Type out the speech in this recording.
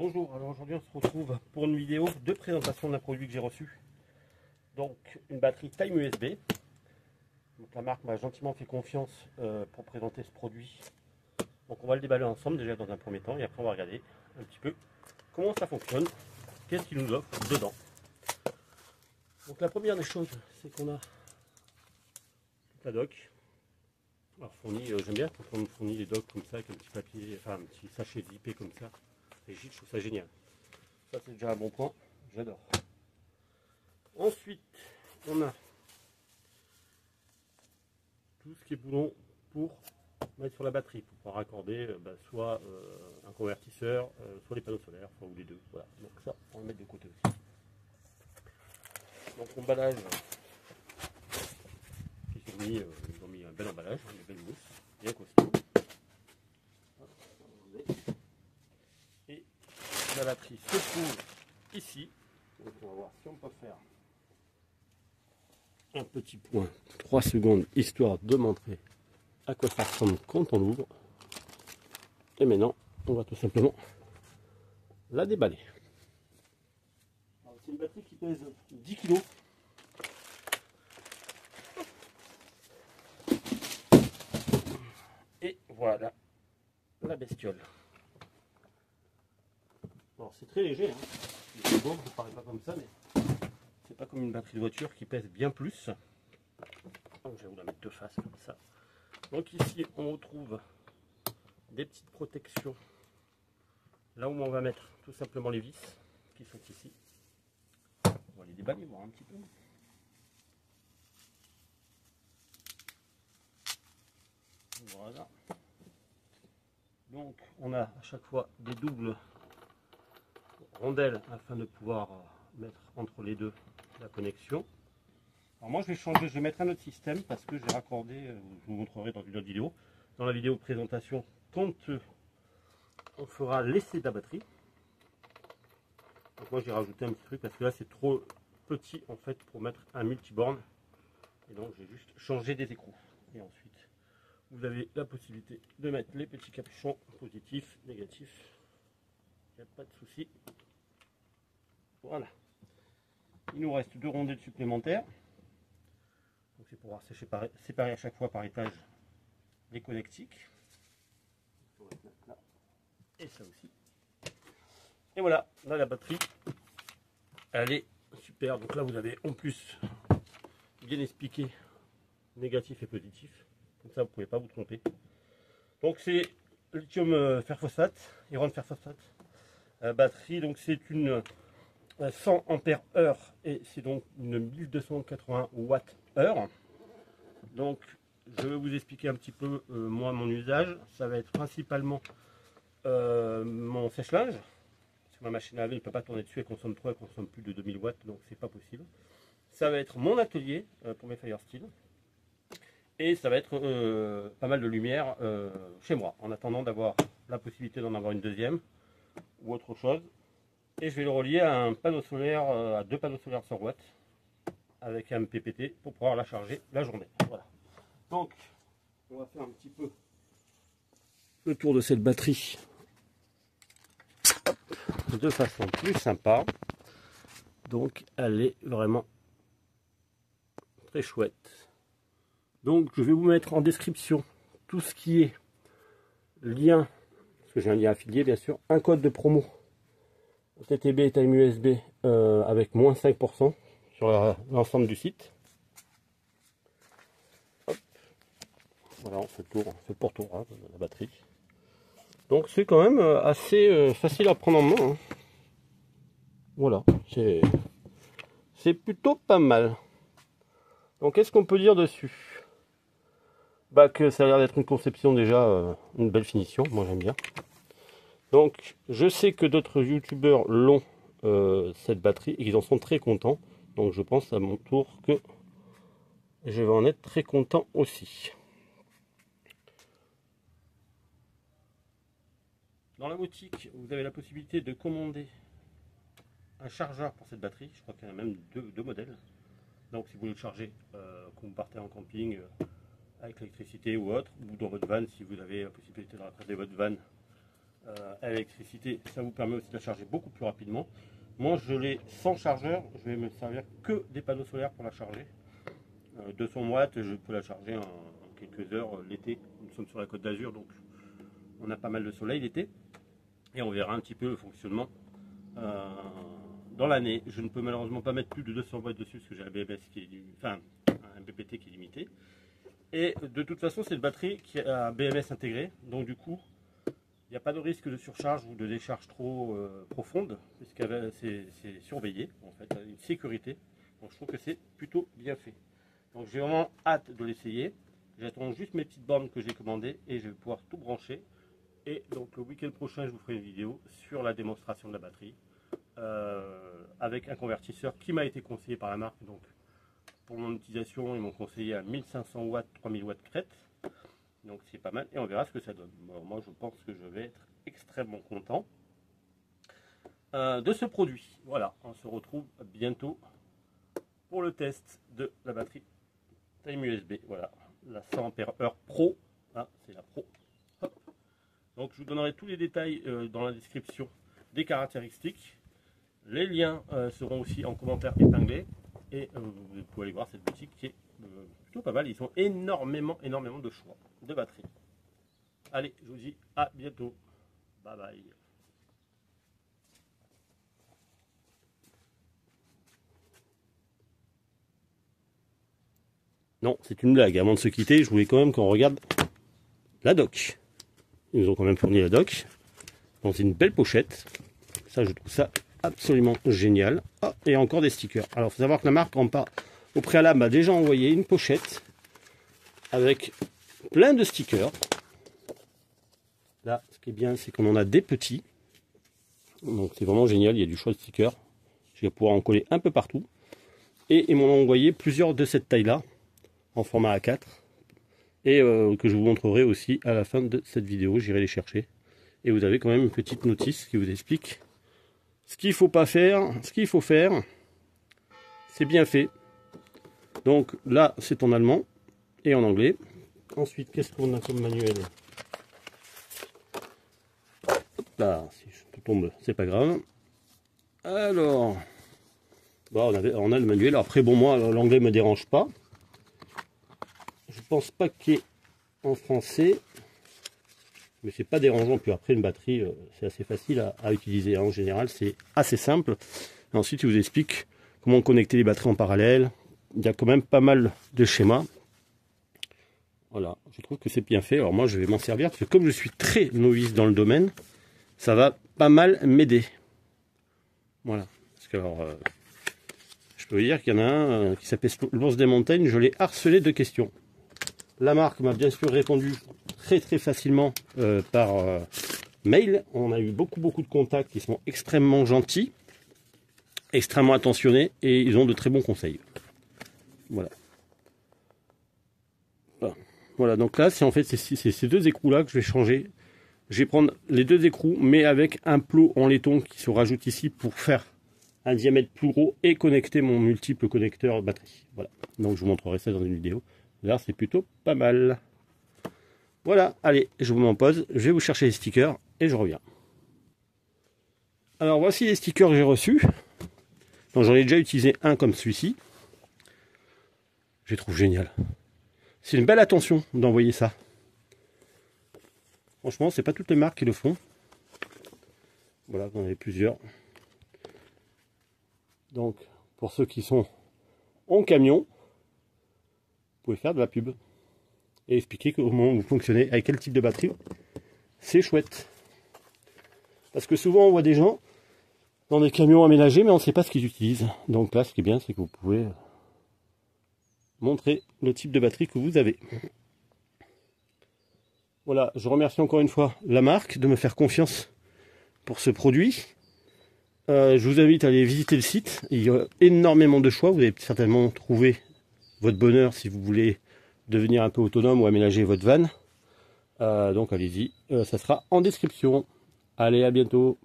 Bonjour, alors aujourd'hui on se retrouve pour une vidéo de présentation d'un produit que j'ai reçu. Donc une batterie Time USB. Donc la marque m'a gentiment fait confiance pour présenter ce produit. Donc on va le déballer ensemble déjà dans un premier temps et après on va regarder un petit peu comment ça fonctionne, qu'est-ce qu'il nous offre dedans. Donc la première des choses, c'est qu'on a la dock. Alors fourni, j'aime bien quand on me fournit les docks comme ça avec un petit papier, enfin un petit sachet zippé comme ça. Rigide, je trouve ça génial. Ça c'est déjà un bon point, j'adore. Ensuite, on a tout ce qui est boulon pour mettre sur la batterie, pour pouvoir raccorder soit un convertisseur, soit les panneaux solaires, soit ou les deux. Voilà. Donc ça, on va le mettre de côté aussi. Donc emballage, ils ont mis un bel emballage, une belle mousse, bien costaud. Et la batterie se trouve ici. Donc on va voir si on peut faire un petit point 3 secondes histoire de montrer à quoi ça ressemble quand on l'ouvre. Et maintenant on va tout simplement la déballer. C'est une batterie qui pèse 10 kg. Et voilà la bestiole. Alors c'est très léger, hein. C'est bon, ça ne paraît pas comme ça, mais c'est pas comme une batterie de voiture qui pèse bien plus. Donc je vais vous la mettre de face comme ça. Donc ici on retrouve des petites protections là où on va mettre tout simplement les vis qui sont ici. On va les déballer, voir un petit peu. Voilà. Donc on a à chaque fois des doubles rondelles afin de pouvoir mettre entre les deux la connexion. Alors moi je vais changer, je vais mettre un autre système parce que j'ai raccordé, je vous montrerai dans une autre vidéo, dans la vidéo présentation, quand on fera l'essai de la batterie. Donc moi j'ai rajouté un petit truc parce que là c'est trop petit en fait pour mettre un multiborne. Et donc j'ai juste changé des écrous. Et ensuite vous avez la possibilité de mettre les petits capuchons positifs, négatifs. Il n'y a pas de souci. Voilà. Il nous reste deux rondelles supplémentaires. Donc c'est pour pouvoir séparer à chaque fois par étage les connectiques. Et ça aussi. Et voilà, là la batterie, elle est super. Donc là vous avez en plus bien expliqué négatif et positif. Comme ça vous ne pouvez pas vous tromper. Donc c'est lithium fer phosphate, iron fer phosphate. Batterie, donc c'est une 100 ampères heure et c'est donc une 1280 watts heure. Donc je vais vous expliquer un petit peu moi mon usage. Ça va être principalement mon sèche-linge. Ma machine à laver ne peut pas tourner dessus, elle consomme trop, elle consomme plus de 2000 watts, donc c'est pas possible. Ça va être mon atelier pour mes Firesteel. Et ça va être pas mal de lumière chez moi, en attendant d'avoir la possibilité d'en avoir une deuxième ou autre chose. Et je vais le relier à un panneau solaire, à deux panneaux solaires 100 watts, avec un PPT pour pouvoir la charger la journée. Voilà. Donc, on va faire un petit peu le tour de cette batterie de façon plus sympa. Donc elle est vraiment très chouette. Donc je vais vous mettre en description tout ce qui est lien, parce que j'ai un lien affilié bien sûr, un code de promo TTB Time USB avec moins 5% sur l'ensemble du site. Hop. Voilà, on fait le tour, on fait le pourtour hein, de la batterie. Donc c'est quand même assez facile à prendre en main. Hein. Voilà, c'est plutôt pas mal. Donc qu'est-ce qu'on peut dire dessus? Bah que ça a l'air d'être une conception déjà, une belle finition, moi j'aime bien. Donc je sais que d'autres youtubeurs l'ont cette batterie et qu'ils en sont très contents. Donc je pense à mon tour que je vais en être très content aussi. Dans la boutique, vous avez la possibilité de commander un chargeur pour cette batterie. Je crois qu'il y en a même deux modèles. Donc si vous voulez le charger quand vous partez en camping avec l'électricité ou autre, ou dans votre van si vous avez la possibilité de raccrocher votre van à l'électricité, ça vous permet aussi de la charger beaucoup plus rapidement. Moi je l'ai sans chargeur, je vais me servir que des panneaux solaires pour la charger. 200 watts, je peux la charger en quelques heures l'été. Nous sommes sur la Côte d'Azur, donc on a pas mal de soleil l'été. Et on verra un petit peu le fonctionnement dans l'année. Je ne peux malheureusement pas mettre plus de 200 watts dessus parce que j'ai un BMS qui est un BPT qui est limité. Et de toute façon, c'est une batterie qui a un BMS intégré, donc du coup, il n'y a pas de risque de surcharge ou de décharge trop profonde, puisque c'est surveillé, en fait, une sécurité. Donc je trouve que c'est plutôt bien fait. Donc j'ai vraiment hâte de l'essayer. J'attends juste mes petites bornes que j'ai commandées et je vais pouvoir tout brancher. Et donc le week-end prochain, je vous ferai une vidéo sur la démonstration de la batterie avec un convertisseur qui m'a été conseillé par la marque. Donc pour mon utilisation, ils m'ont conseillé à 1500 watts, 3000 watts crête. Donc c'est pas mal et on verra ce que ça donne. Bon, moi je pense que je vais être extrêmement content de ce produit. Voilà, on se retrouve bientôt pour le test de la batterie Time USB. Voilà, la 100 Ah Pro, hein, c'est la Pro. Hop. Donc je vous donnerai tous les détails dans la description des caractéristiques. Les liens seront aussi en commentaire épinglés. Et vous pouvez aller voir cette boutique qui est plutôt pas mal. Ils ont énormément de choix de batterie. Allez, je vous dis à bientôt. Bye bye. Non, c'est une blague. Avant de se quitter, je voulais quand même qu'on regarde la dock. Ils nous ont quand même fourni la dock dans une belle pochette. Ça, je trouve ça absolument génial. Ah, et encore des stickers. Alors, il faut savoir que la marque au préalable m'a déjà envoyé une pochette avec plein de stickers. Là, ce qui est bien, c'est qu'on en a des petits. Donc, c'est vraiment génial. Il y a du choix de stickers. Je vais pouvoir en coller un peu partout. Et ils m'ont envoyé plusieurs de cette taille-là, en format A4. Et que je vous montrerai aussi à la fin de cette vidéo. J'irai les chercher. Et vous avez quand même une petite notice qui vous explique ce qu'il ne faut pas faire, ce qu'il faut faire. C'est bien fait. Donc là, c'est en allemand et en anglais. Ensuite, qu'est-ce qu'on a comme manuel? Là, si je tombe, c'est pas grave. Alors, bon, on a le manuel. Après, bon, moi, l'anglais me dérange pas. Je pense pas qu'il y ait en français. Mais c'est pas dérangeant. Puis après, une batterie, c'est assez facile à utiliser. En général, c'est assez simple. Et ensuite, il vous explique comment connecter les batteries en parallèle. Il y a quand même pas mal de schémas. Voilà, je trouve que c'est bien fait. Alors moi, je vais m'en servir parce que comme je suis très novice dans le domaine, ça va pas mal m'aider. Voilà. Parce que alors, je peux vous dire qu'il y en a un qui s'appelle l'ours des montagnes. Je l'ai harcelé de questions. La marque m'a bien sûr répondu très facilement par mail. On a eu beaucoup de contacts qui sont extrêmement gentils, extrêmement attentionnés et ils ont de très bons conseils. Voilà. Voilà, donc là, c'est en fait ces deux écrous là que je vais changer. Je vais prendre les deux écrous, mais avec un plot en laiton qui se rajoute ici pour faire un diamètre plus gros et connecter mon multiple connecteur batterie. Voilà. Donc je vous montrerai ça dans une vidéo. Là, c'est plutôt pas mal. Voilà, allez, je vous m'en pose, je vais vous chercher les stickers et je reviens. Alors voici les stickers que j'ai reçus. Donc j'en ai déjà utilisé un comme celui-ci. Je les trouve génial. C'est une belle attention d'envoyer ça. Franchement, c'est pas toutes les marques qui le font. Voilà, j'en ai plusieurs. Donc, pour ceux qui sont en camion, vous pouvez faire de la pub et expliquer comment vous fonctionnez, avec quel type de batterie. C'est chouette. Parce que souvent, on voit des gens dans des camions aménagés, mais on ne sait pas ce qu'ils utilisent. Donc là, ce qui est bien, c'est que vous pouvez montrer le type de batterie que vous avez. Voilà, je remercie encore une fois la marque de me faire confiance pour ce produit. Je vous invite à aller visiter le site. Il y a énormément de choix. Vous allez certainement trouver votre bonheur si vous voulez devenir un peu autonome ou aménager votre van. Donc allez-y, ça sera en description. Allez, à bientôt.